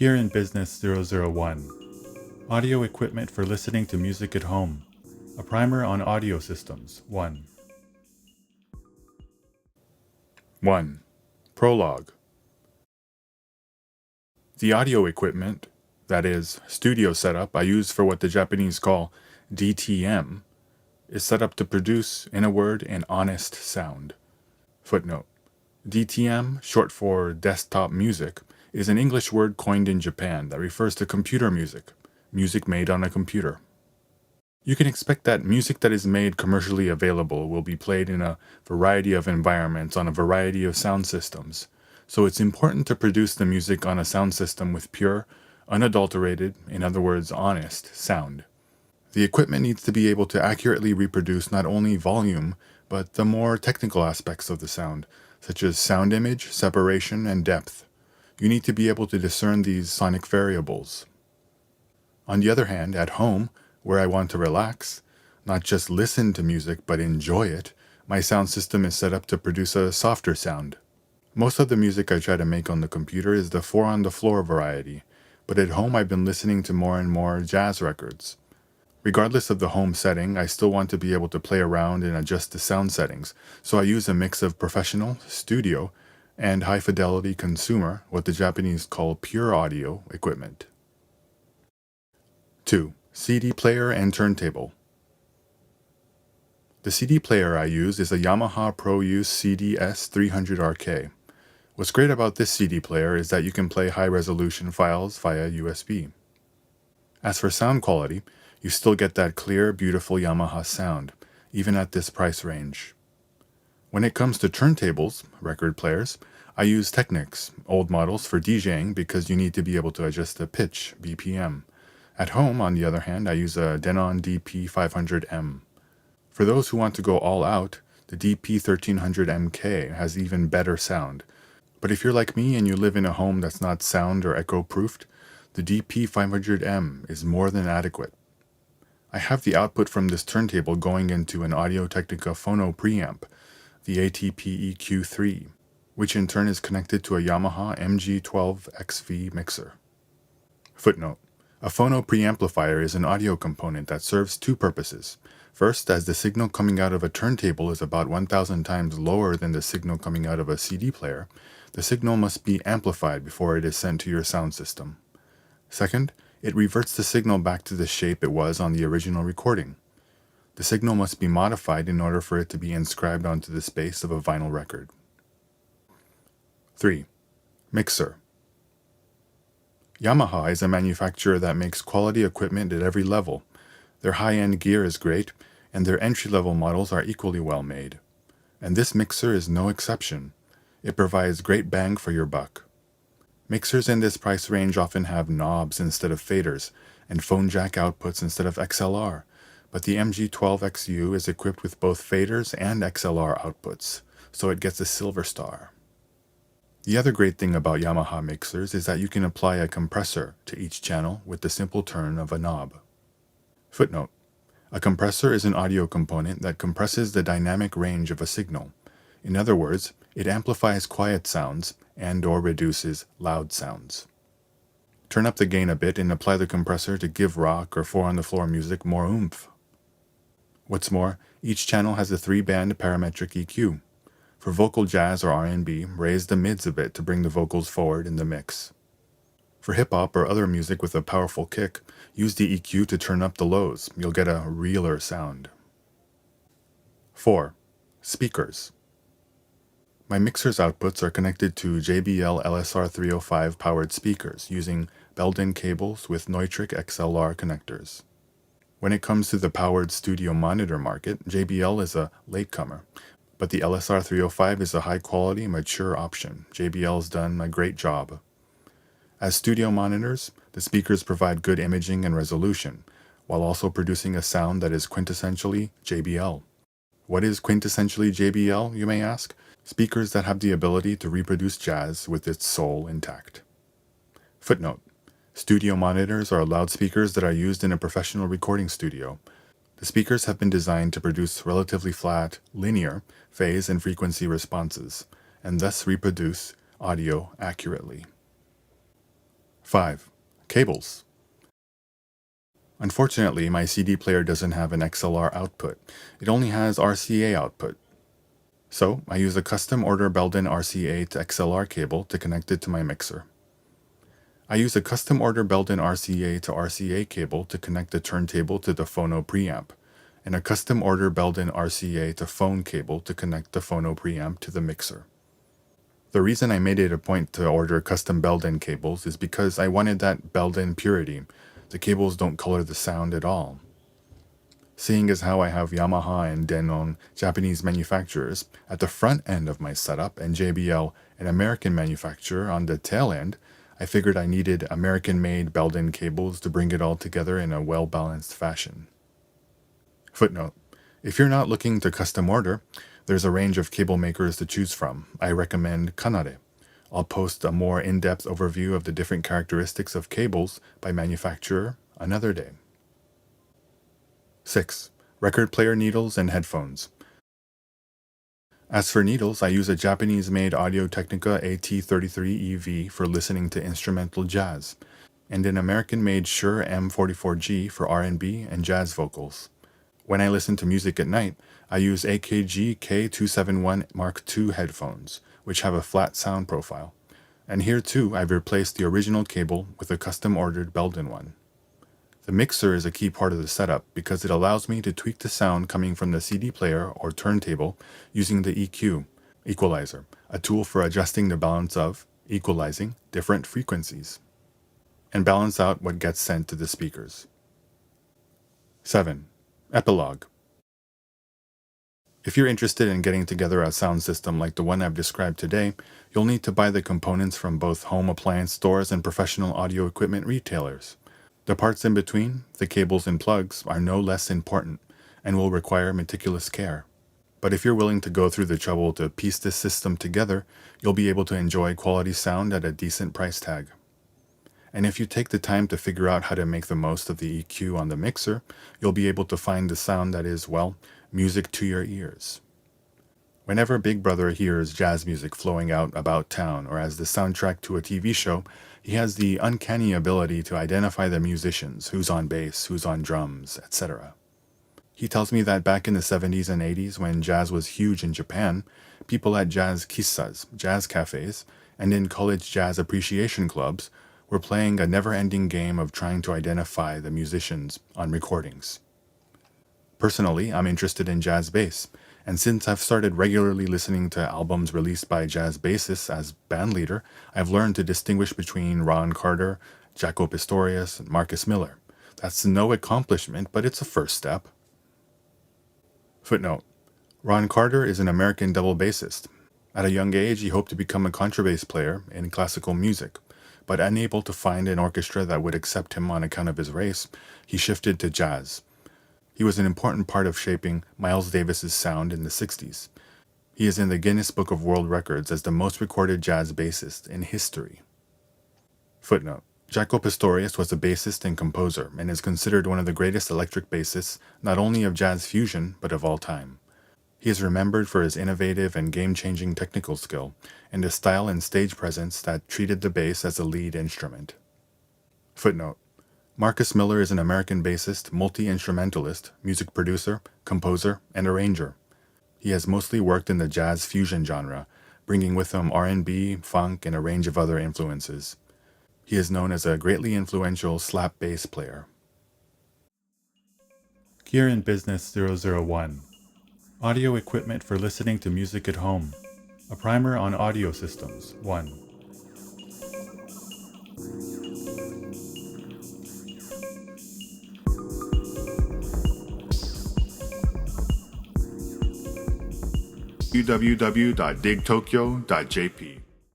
Here in Business 001, audio equipment for listening to music at home. A primer on audio systems, 1. 1. Prologue. The audio equipment, that is, studio setup I use for what the Japanese call DTM, is set up to produce, in a word, an honest sound. Footnote. DTM, short for desktop music, is an English word coined in Japan that refers to computer music made on a computer. You can expect that music that is made commercially available will be played in a variety of environments on a variety of sound systems, so it's important to produce the music on a sound system with pure, unadulterated, in other words, honest, sound. The equipment needs to be able to accurately reproduce not only volume, but the more technical aspects of the sound, such as sound image, separation, and depth. You need to be able to discern these sonic variables. On the other hand, at home, where I want to relax, not just listen to music but enjoy it, my sound system is set up to produce a softer sound. Most of the music I try to make on the computer is the 4-on-the-floor variety, but at home I've been listening to more and more jazz records. Regardless of the home setting, I still want to be able to play around and adjust the sound settings, so I use a mix of professional, studio, and high-fidelity consumer, what the Japanese call pure audio, equipment. 2. CD player and turntable. The CD player I use is a Yamaha Pro Use CDS 300RK. What's great about this CD player is that you can play high-resolution files via USB. As for sound quality, you still get that clear, beautiful Yamaha sound, even at this price range. When it comes to turntables, record players, I use Technics, old models for DJing because you need to be able to adjust the pitch, BPM. At home, on the other hand, I use a Denon DP500M. For those who want to go all out, the DP1300MK has even better sound. But if you're like me and you live in a home that's not sound or echo-proofed, the DP500M is more than adequate. I have the output from this turntable going into an Audio-Technica phono preamp, the ATP EQ3, which in turn is connected to a Yamaha MG12XV mixer. Footnote. A phono preamplifier is an audio component that serves two purposes. First, as the signal coming out of a turntable is about 1,000 times lower than the signal coming out of a CD player, the signal must be amplified before it is sent to your sound system. Second, it reverts the signal back to the shape it was on the original recording. The signal must be modified in order for it to be inscribed onto the space of a vinyl record. 3. Mixer. Yamaha is a manufacturer that makes quality equipment at every level. Their high-end gear is great, and their entry-level models are equally well made. And this mixer is no exception. It provides great bang for your buck. Mixers in this price range often have knobs instead of faders, and phone jack outputs instead of XLR, but the MG12XU is equipped with both faders and XLR outputs, so it gets a silver star. The other great thing about Yamaha mixers is that you can apply a compressor to each channel with the simple turn of a knob. Footnote. A compressor is an audio component that compresses the dynamic range of a signal. In other words, it amplifies quiet sounds and/or reduces loud sounds. Turn up the gain a bit and apply the compressor to give rock or 4-on-the-floor music more oomph. What's more, each channel has a 3-band parametric EQ. For vocal jazz or R&B, raise the mids a bit to bring the vocals forward in the mix. For hip-hop or other music with a powerful kick, use the EQ to turn up the lows. You'll get a realer sound. 4. Speakers. My mixer's outputs are connected to JBL LSR305 powered speakers using Belden cables with Neutrik XLR connectors. When it comes to the powered studio monitor market, JBL is a latecomer, but the LSR305 is a high-quality, mature option. JBL's done a great job. As studio monitors, the speakers provide good imaging and resolution, while also producing a sound that is quintessentially JBL. What is quintessentially JBL, you may ask? Speakers that have the ability to reproduce jazz with its soul intact. Footnote. Studio monitors are loudspeakers that are used in a professional recording studio. The speakers have been designed to produce relatively flat, linear, phase and frequency responses, and thus reproduce audio accurately. 5. Cables. Unfortunately, my CD player doesn't have an XLR output. It only has RCA output. So, I use a custom order Belden RCA to XLR cable to connect it to my mixer. I use a custom order Belden RCA to RCA cable to connect the turntable to the phono preamp, and a custom order Belden RCA to phone cable to connect the phono preamp to the mixer. The reason I made it a point to order custom Belden cables is because I wanted that Belden purity. The cables don't color the sound at all. Seeing as how I have Yamaha and Denon, Japanese manufacturers, at the front end of my setup and JBL, an American manufacturer, on the tail end, I figured I needed American-made Belden cables to bring it all together in a well-balanced fashion. Footnote: if you're not looking to custom order, there's a range of cable makers to choose from. I recommend Kanare. I'll post a more in-depth overview of the different characteristics of cables by manufacturer another day. 6. Record player needles and headphones. As for needles, I use a Japanese-made Audio-Technica AT33EV for listening to instrumental jazz, and an American-made Shure M44G for R&B and jazz vocals. When I listen to music at night, I use AKG K271 Mark II headphones, which have a flat sound profile. And here too, I've replaced the original cable with a custom-ordered Belden one. The mixer is a key part of the setup because it allows me to tweak the sound coming from the CD player or turntable using the EQ, equalizer, a tool for adjusting the balance of, equalizing, different frequencies, and balance out what gets sent to the speakers. 7. Epilogue. If you're interested in getting together a sound system like the one I've described today, you'll need to buy the components from both home appliance stores and professional audio equipment retailers. The parts in between, the cables and plugs, are no less important and will require meticulous care. But if you're willing to go through the trouble to piece this system together, you'll be able to enjoy quality sound at a decent price tag. And if you take the time to figure out how to make the most of the EQ on the mixer, you'll be able to find the sound that is, well, music to your ears. Whenever Big Brother hears jazz music flowing out about town or as the soundtrack to a TV show, he has the uncanny ability to identify the musicians, who's on bass, who's on drums, etc. He tells me that back in the 70s and 80s, when jazz was huge in Japan, people at jazz kissas, jazz cafes, and in college jazz appreciation clubs were playing a never-ending game of trying to identify the musicians on recordings. Personally, I'm interested in jazz bass, and since I've started regularly listening to albums released by jazz bassists as bandleader, I've learned to distinguish between Ron Carter, Jaco Pastorius, and Marcus Miller. That's no accomplishment, but it's a first step. Footnote: Ron Carter is an American double bassist. At a young age, he hoped to become a contrabass player in classical music, but unable to find an orchestra that would accept him on account of his race, he shifted to jazz. He was an important part of shaping Miles Davis's sound in the 60s. He is in the Guinness Book of World Records as the most recorded jazz bassist in history. Footnote: Jaco Pastorius was a bassist and composer and is considered one of the greatest electric bassists not only of jazz fusion but of all time. He is remembered for his innovative and game-changing technical skill and a style and stage presence that treated the bass as a lead instrument. Footnote: Marcus Miller is an American bassist, multi-instrumentalist, music producer, composer, and arranger. He has mostly worked in the jazz fusion genre, bringing with him R&B, funk, and a range of other influences. He is known as a greatly influential slap bass player. Gear in Business 001. Audio equipment for listening to music at home. A primer on audio systems, 1. www.digtokyo.jp